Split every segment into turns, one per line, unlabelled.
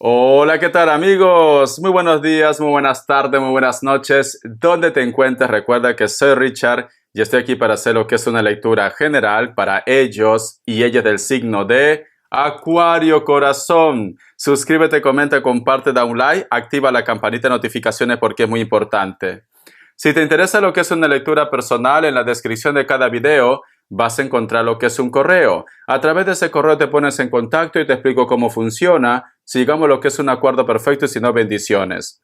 Hola, ¿qué tal amigos? Muy buenos días, muy buenas tardes, muy buenas noches. ¿Dónde te encuentres? Recuerda que soy Richard y estoy aquí para hacer lo que es una lectura general para ellos y ellas del signo de Acuario Corazón. Suscríbete, comenta, comparte, da un like, activa la campanita de notificaciones porque es muy importante. Si te interesa lo que es una lectura personal, en la descripción de cada video vas a encontrar lo que es un correo. A través de ese correo te pones en contacto y te explico cómo funciona, si digamos lo que es un acuerdo perfecto y si no, bendiciones.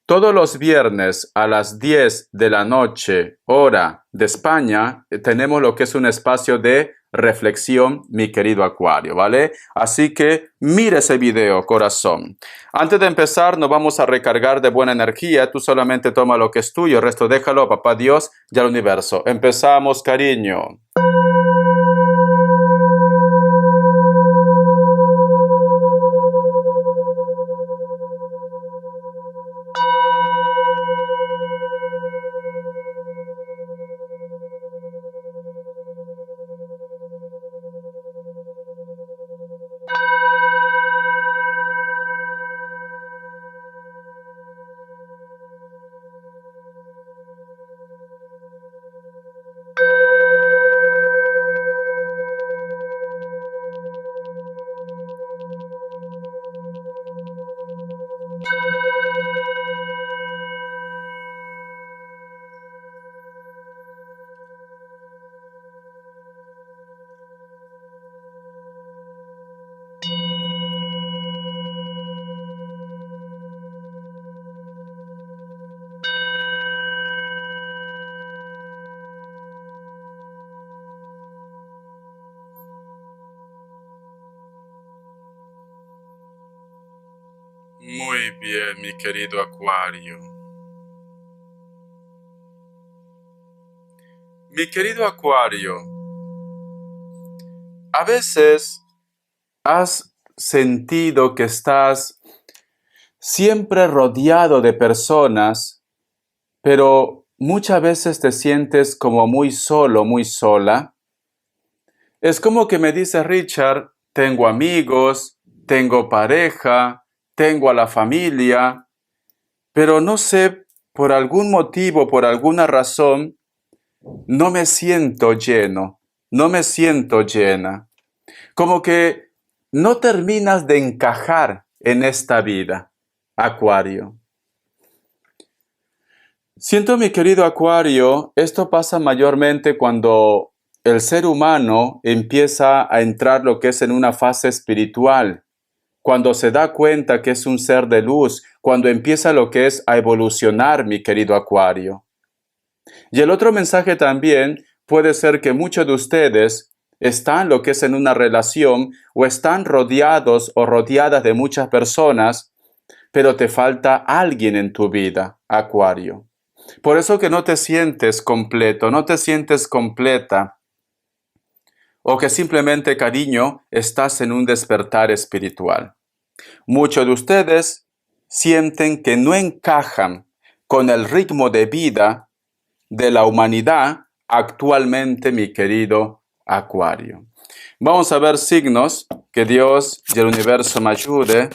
Todos los viernes a las 10 de la noche, hora de España, tenemos lo que es un espacio de reflexión, mi querido Acuario, ¿vale? Así que mira ese video, corazón. Antes de empezar, nos vamos a recargar de buena energía. Tú solamente toma lo que es tuyo, el resto déjalo a Papá Dios y al universo. Empezamos, cariño. Muy bien, mi querido Acuario. Mi querido Acuario, a veces has sentido que estás siempre rodeado de personas, pero muchas veces te sientes como muy solo, muy sola. Es como que me dice Richard, tengo amigos, tengo pareja, tengo a la familia, pero no sé, por algún motivo, por alguna razón, no me siento lleno, no me siento llena. Como que no terminas de encajar en esta vida, Acuario. Siento, mi querido Acuario, esto pasa mayormente cuando el ser humano empieza a entrar lo que es en una fase espiritual, cuando se da cuenta que es un ser de luz, cuando empieza lo que es a evolucionar, mi querido Acuario. Y el otro mensaje también puede ser que muchos de ustedes están lo que es en una relación o están rodeados o rodeadas de muchas personas, pero te falta alguien en tu vida, Acuario. Por eso que no te sientes completo, no te sientes completa, o que simplemente, cariño, estás en un despertar espiritual. Muchos de ustedes sienten que no encajan con el ritmo de vida de la humanidad actualmente, mi querido Acuario. Vamos a ver signos. Que Dios y el universo me ayude.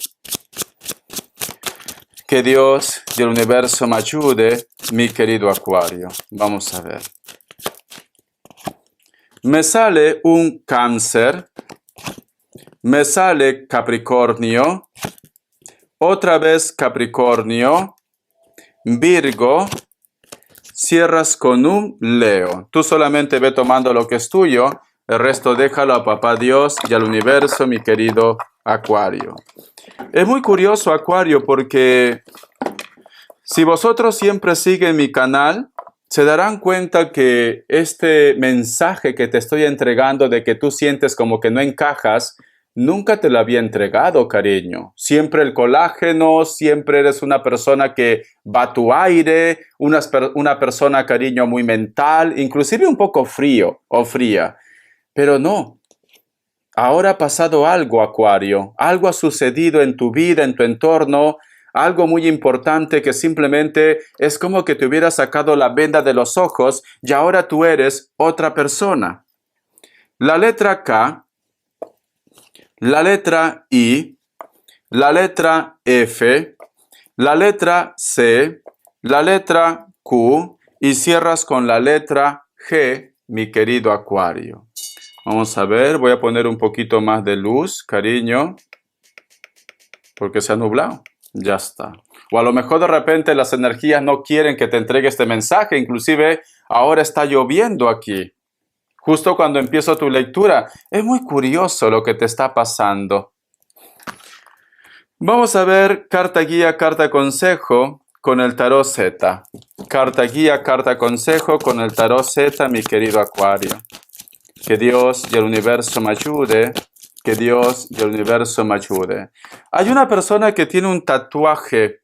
Que Dios y el universo me ayude, mi querido Acuario. Vamos a ver. Me sale un Cáncer, me sale Capricornio, otra vez Capricornio, Virgo, cierras con un Leo. Tú solamente ve tomando lo que es tuyo, el resto déjalo a Papá Dios y al universo, mi querido Acuario. Es muy curioso, Acuario, porque si vosotros siempre siguen mi canal, se darán cuenta que este mensaje que te estoy entregando de que tú sientes como que no encajas, nunca te lo había entregado, cariño. Siempre el colágeno, siempre eres una persona que va a tu aire, una persona, cariño, muy mental, inclusive un poco frío o fría. Pero no, ahora ha pasado algo, Acuario. Algo ha sucedido en tu vida, en tu entorno, algo muy importante que simplemente es como que te hubiera sacado la venda de los ojos y ahora tú eres otra persona. La letra K, la letra I, la letra F, la letra C, la letra Q y cierras con la letra G, mi querido Acuario. Vamos a ver, voy a poner un poquito más de luz, cariño, porque se ha nublado. Ya está. O a lo mejor de repente las energías no quieren que te entregue este mensaje, inclusive ahora está lloviendo aquí. Justo cuando empiezo tu lectura, es muy curioso lo que te está pasando. Vamos a ver carta guía, carta consejo con el tarot Z. Carta guía, carta consejo con el tarot Z, mi querido Acuario. Que Dios y el universo me ayude. Que Dios y el universo me ayude. Hay una persona que tiene un tatuaje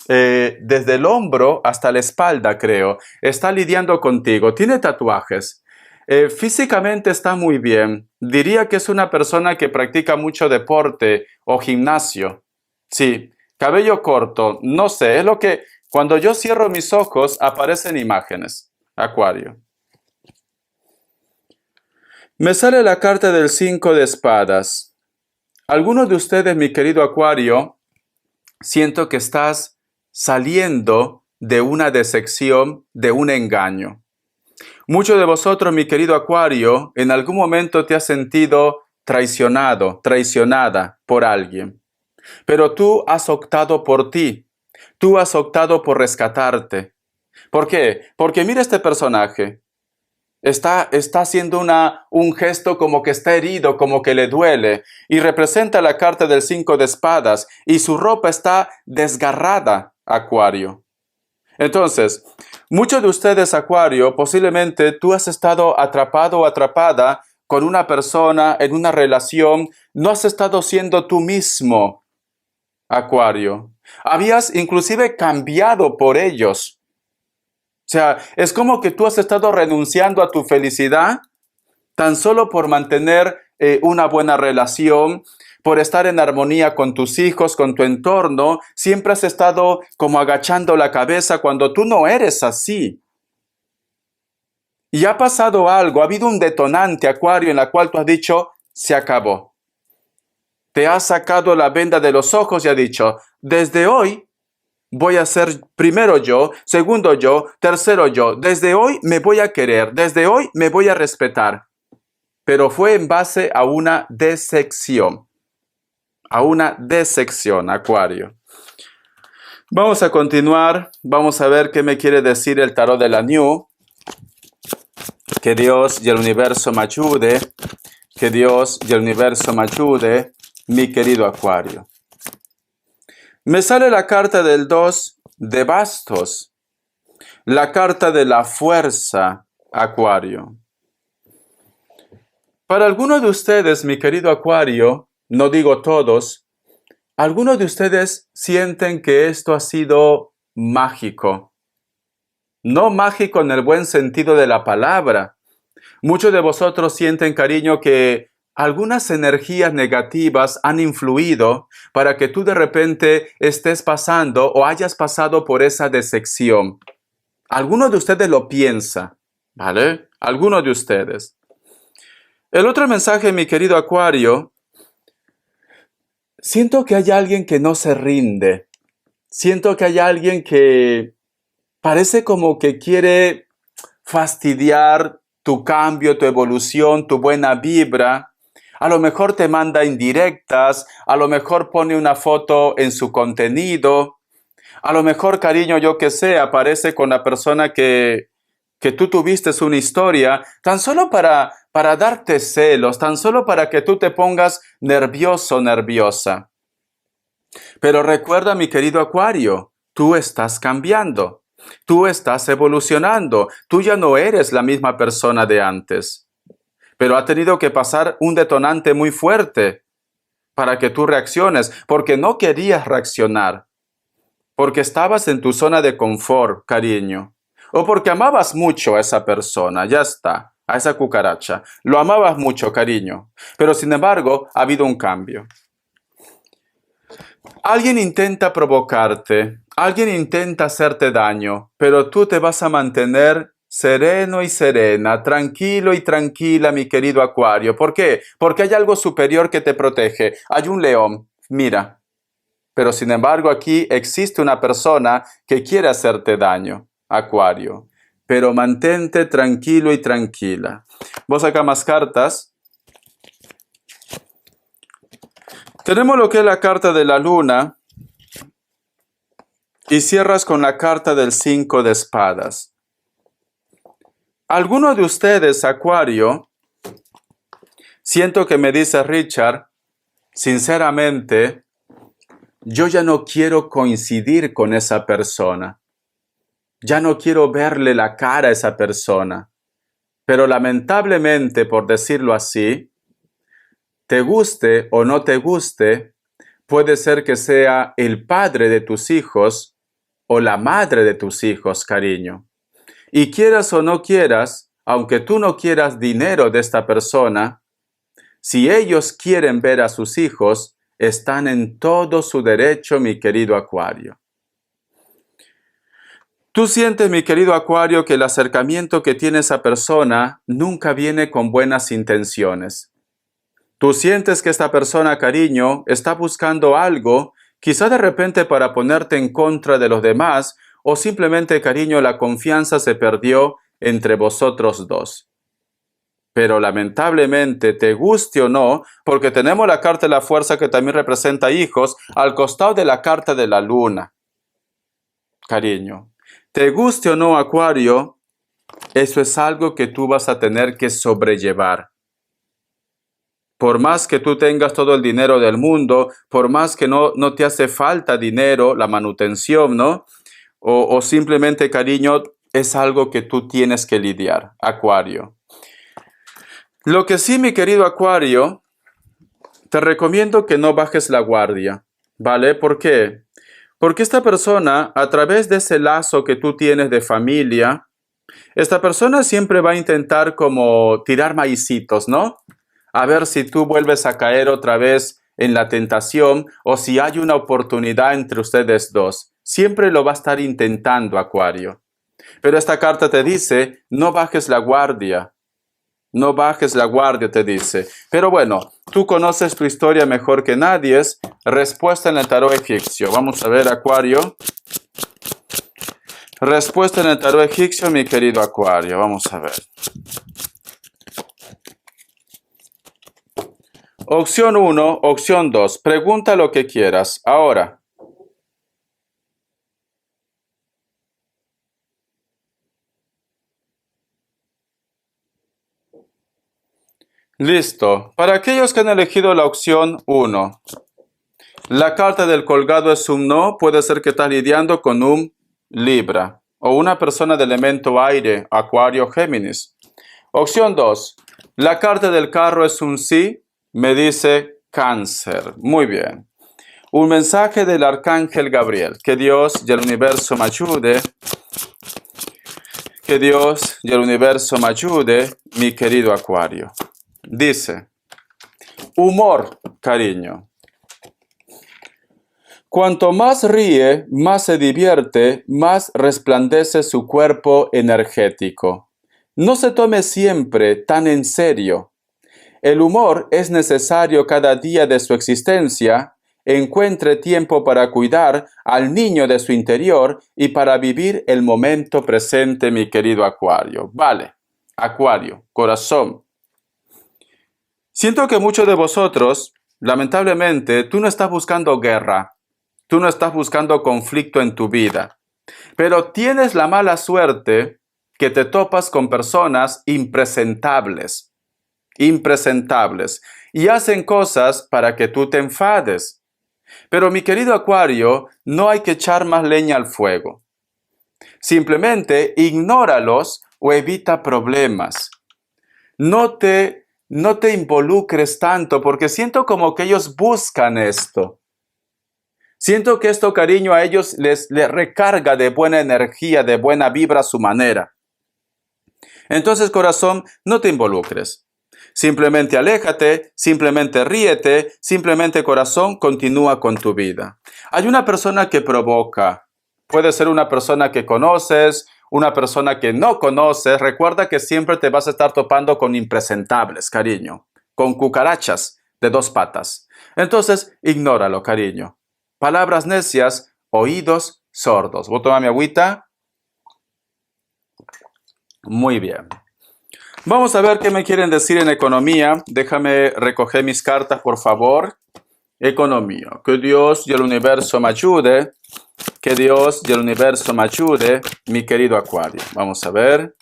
desde el hombro hasta la espalda, creo. Está lidiando contigo. Tiene tatuajes. Físicamente está muy bien. Diría que es una persona que practica mucho deporte o gimnasio. Sí, cabello corto. No sé, es lo que cuando yo cierro mis ojos aparecen imágenes. Acuario. Me sale la carta del 5 de espadas. Algunos de ustedes, mi querido Acuario, siento que estás saliendo de una decepción, de un engaño. Muchos de vosotros, mi querido Acuario, en algún momento te has sentido traicionado, traicionada por alguien. Pero tú has optado por ti. Tú has optado por rescatarte. ¿Por qué? Porque mira este personaje. Está haciendo un gesto como que está herido, como que le duele, y representa la carta del 5 de espadas, y su ropa está desgarrada, Acuario. Entonces, muchos de ustedes, Acuario, posiblemente tú has estado atrapado o atrapada con una persona en una relación, no has estado siendo tú mismo, Acuario. Habías inclusive cambiado por ellos. O sea, es como que tú has estado renunciando a tu felicidad tan solo por mantener una buena relación, por estar en armonía con tus hijos, con tu entorno. Siempre has estado como agachando la cabeza cuando tú no eres así. Y ha pasado algo, ha habido un detonante, Acuario, en la cual tú has dicho, se acabó. Te has sacado la venda de los ojos y has dicho, desde hoy voy a ser primero yo, segundo yo, tercero yo. Desde hoy me voy a querer, desde hoy me voy a respetar. Pero fue en base a una decepción. A una decepción, Acuario. Vamos a continuar. Vamos a ver qué me quiere decir el tarot de la New. Que Dios y el universo me ayude. Que Dios y el universo me ayude, mi querido Acuario. Me sale la carta del 2 de bastos, la carta de la fuerza, Acuario. Para algunos de ustedes, mi querido Acuario, no digo todos, algunos de ustedes sienten que esto ha sido mágico. No mágico en el buen sentido de la palabra. Muchos de vosotros sienten, cariño, que algunas energías negativas han influido para que tú de repente estés pasando o hayas pasado por esa decepción. Algunos de ustedes lo piensan, ¿vale? Algunos de ustedes. El otro mensaje, mi querido Acuario, siento que hay alguien que no se rinde. Siento que hay alguien que parece como que quiere fastidiar tu cambio, tu evolución, tu buena vibra. A lo mejor te manda indirectas, a lo mejor pone una foto en su contenido, a lo mejor, cariño, yo que sé, aparece con la persona que tú tuviste una historia, tan solo para darte celos, tan solo para que tú te pongas nervioso, nerviosa. Pero recuerda, mi querido Acuario, tú estás cambiando, tú estás evolucionando, tú ya no eres la misma persona de antes. Pero ha tenido que pasar un detonante muy fuerte para que tú reacciones, porque no querías reaccionar, porque estabas en tu zona de confort, cariño, o porque amabas mucho a esa persona, ya está, a esa cucaracha. Lo amabas mucho, cariño, pero sin embargo ha habido un cambio. Alguien intenta provocarte, alguien intenta hacerte daño, pero tú te vas a mantener sereno y serena, tranquilo y tranquila, mi querido Acuario. ¿Por qué? Porque hay algo superior que te protege. Hay un león. Mira, Pero sin embargo aquí existe una persona que quiere hacerte daño, Acuario. Pero mantente tranquilo y tranquila. Vos acá más cartas. Tenemos lo que es la carta de la luna. Y cierras con la carta del 5 de espadas. ¿Alguno de ustedes, Acuario, siento que me dice Richard, sinceramente, yo ya no quiero coincidir con esa persona. Ya no quiero verle la cara a esa persona. Pero lamentablemente, por decirlo así, te guste o no te guste, puede ser que sea el padre de tus hijos o la madre de tus hijos, cariño. Y quieras o no quieras, aunque tú no quieras dinero de esta persona, si ellos quieren ver a sus hijos, están en todo su derecho, mi querido Acuario. Tú sientes, mi querido Acuario, que el acercamiento que tiene esa persona nunca viene con buenas intenciones. Tú sientes que esta persona, cariño, está buscando algo, quizá de repente para ponerte en contra de los demás, o simplemente, cariño, la confianza se perdió entre vosotros dos. Pero lamentablemente, te guste o no, porque tenemos la carta de la fuerza que también representa hijos, al costado de la carta de la luna. Cariño, te guste o no, Acuario, eso es algo que tú vas a tener que sobrellevar. Por más que tú tengas todo el dinero del mundo, por más que no te hace falta dinero, la manutención, ¿no? O simplemente, cariño, es algo que tú tienes que lidiar, Acuario. Lo que sí, mi querido Acuario, te recomiendo que no bajes la guardia, ¿vale? ¿Por qué? Porque esta persona, a través de ese lazo que tú tienes de familia, esta persona siempre va a intentar como tirar maicitos, ¿no? A ver si tú vuelves a caer otra vez en la tentación o si hay una oportunidad entre ustedes dos. Siempre lo va a estar intentando, Acuario. Pero esta carta te dice, no bajes la guardia. No bajes la guardia, te dice. Pero bueno, tú conoces tu historia mejor que nadie. Respuesta en el tarot egipcio. Vamos a ver, Acuario. Respuesta en el tarot egipcio, mi querido Acuario. Vamos a ver. Opción 1, opción 2. Pregunta lo que quieras. Ahora. Listo. Para aquellos que han elegido la opción 1, la carta del colgado es un no. Puede ser que estás lidiando con un Libra o una persona de elemento aire, Acuario, Géminis. Opción 2, la carta del carro es un sí. Me dice Cáncer. Muy bien. Un mensaje del Arcángel Gabriel. Que Dios y el universo me ayude. Que Dios y el universo me ayude, mi querido Acuario. Dice, humor, cariño. Cuanto más ríe, más se divierte, más resplandece su cuerpo energético. No se tome siempre tan en serio. El humor es necesario cada día de su existencia. Encuentre tiempo para cuidar al niño de su interior y para vivir el momento presente, mi querido Acuario. Vale, Acuario, corazón. Siento que muchos de vosotros, lamentablemente, tú no estás buscando guerra. Tú no estás buscando conflicto en tu vida. Pero tienes la mala suerte que te topas con personas impresentables. Impresentables. Y hacen cosas para que tú te enfades. Pero mi querido Acuario, no hay que echar más leña al fuego. Simplemente ignóralos o evita problemas. No te involucres tanto porque siento como que ellos buscan esto. Siento que esto, cariño, a ellos les recarga de buena energía, de buena vibra a su manera. Entonces, corazón, no te involucres. Simplemente aléjate, simplemente ríete, simplemente, corazón, continúa con tu vida. Hay una persona que provoca. Puede ser una persona que conoces, una persona que no conoces. Recuerda que siempre te vas a estar topando con impresentables, cariño. Con cucarachas de dos patas. Entonces, ignóralo, cariño. palabras necias, oídos sordos. ¿Voy a tomar mi agüita? Muy bien. Vamos a ver qué me quieren decir en economía. Déjame recoger mis cartas, por favor. Economía. Que Dios y el universo me ayude. Que Dios y el universo me ayude, mi querido Acuario. Vamos a ver.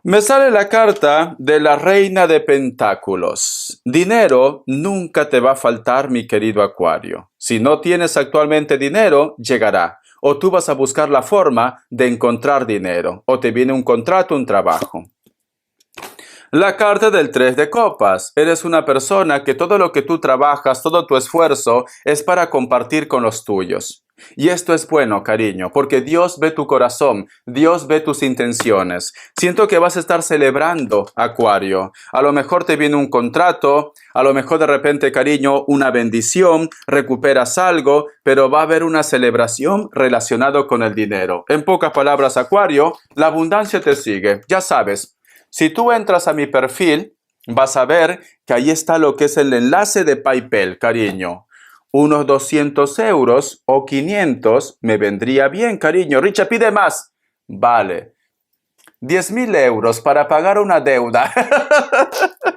Me sale la carta de la Reina de Pentáculos. Dinero nunca te va a faltar, mi querido Acuario. Si no tienes actualmente dinero, llegará. O tú vas a buscar la forma de encontrar dinero. O te viene un contrato, un trabajo. La carta del 3 de copas. Eres una persona que todo lo que tú trabajas, todo tu esfuerzo es para compartir con los tuyos. Y esto es bueno, cariño, porque Dios ve tu corazón, Dios ve tus intenciones. Siento que vas a estar celebrando, Acuario. A lo mejor te viene un contrato, a lo mejor de repente, cariño, una bendición, recuperas algo, pero va a haber una celebración relacionada con el dinero. En pocas palabras, Acuario, la abundancia te sigue, ya sabes. Si tú entras a mi perfil, vas a ver que ahí está lo que es el enlace de PayPal, cariño. Unos 200 euros o 500 me vendría bien, cariño. Richard, pide más. Vale. 10.000 euros para pagar una deuda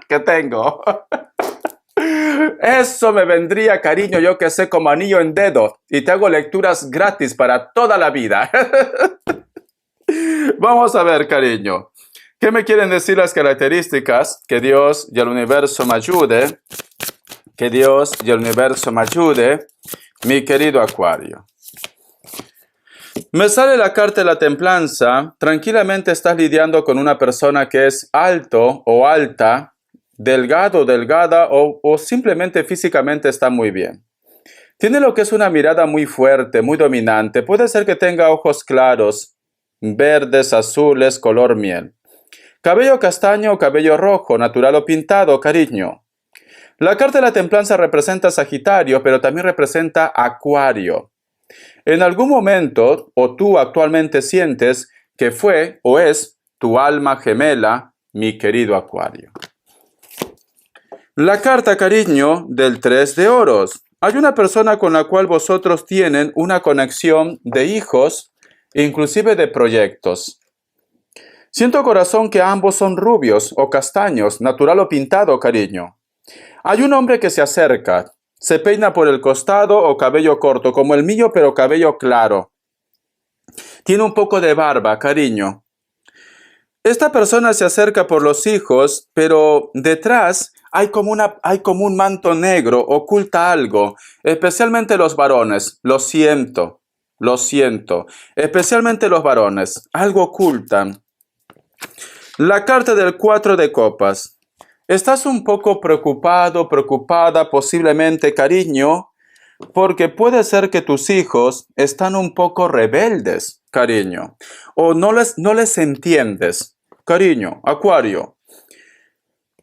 que tengo. Eso me vendría, cariño, yo que sé, como anillo en dedo. Y te hago lecturas gratis para toda la vida. Vamos a ver, cariño. ¿Qué me quieren decir las características? Que Dios y el universo me ayude. Que Dios y el universo me ayude, mi querido Acuario. Me sale la carta de la templanza. Tranquilamente estás lidiando con una persona que es alto o alta, delgado o delgada o simplemente físicamente está muy bien. Tiene lo que es una mirada muy fuerte, muy dominante. Puede ser que tenga ojos claros, verdes, azules, color miel. Cabello castaño o cabello rojo, natural o pintado, cariño. La carta de la templanza representa a Sagitario, pero también representa a Acuario. En algún momento, o tú actualmente sientes que fue o es tu alma gemela, mi querido Acuario. La carta, cariño, del 3 de oros. Hay una persona con la cual vosotros tienen una conexión de hijos, inclusive de proyectos. Siento, corazón, que ambos son rubios o castaños, natural o pintado, cariño. Hay un hombre que se acerca, se peina por el costado o cabello corto, como el mío, pero cabello claro. Tiene un poco de barba, cariño. Esta persona se acerca por los hijos, pero detrás hay como un manto negro, oculta algo, especialmente los varones. Lo siento, especialmente los varones, algo ocultan. La carta del 4 de copas. Estás un poco preocupado, preocupada, posiblemente, cariño, porque puede ser que tus hijos están un poco rebeldes, cariño, o no les entiendes, cariño, Acuario.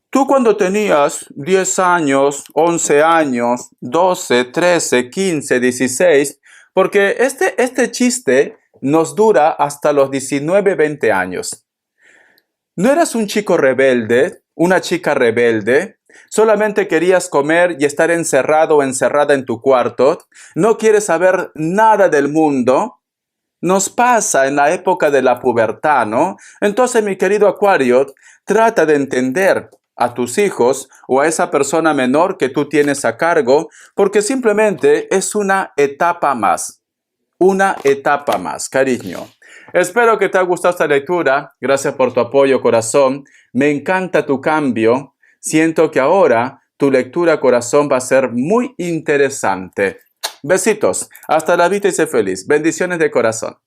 Tú cuando tenías 10 años, 11 años, 12, 13, 15, 16, porque este chiste nos dura hasta los 19, 20 años. ¿No eras un chico rebelde, una chica rebelde? ¿Solamente querías comer y estar encerrado o encerrada en tu cuarto? ¿No quieres saber nada del mundo? Nos pasa en la época de la pubertad, ¿no? Entonces, mi querido Acuario, trata de entender a tus hijos o a esa persona menor que tú tienes a cargo, porque simplemente es una etapa más. Una etapa más, cariño. Espero que te haya gustado esta lectura. Gracias por tu apoyo, corazón. Me encanta tu cambio. Siento que ahora tu lectura, corazón, va a ser muy interesante. Besitos. Hasta la vida y sé feliz. Bendiciones de corazón.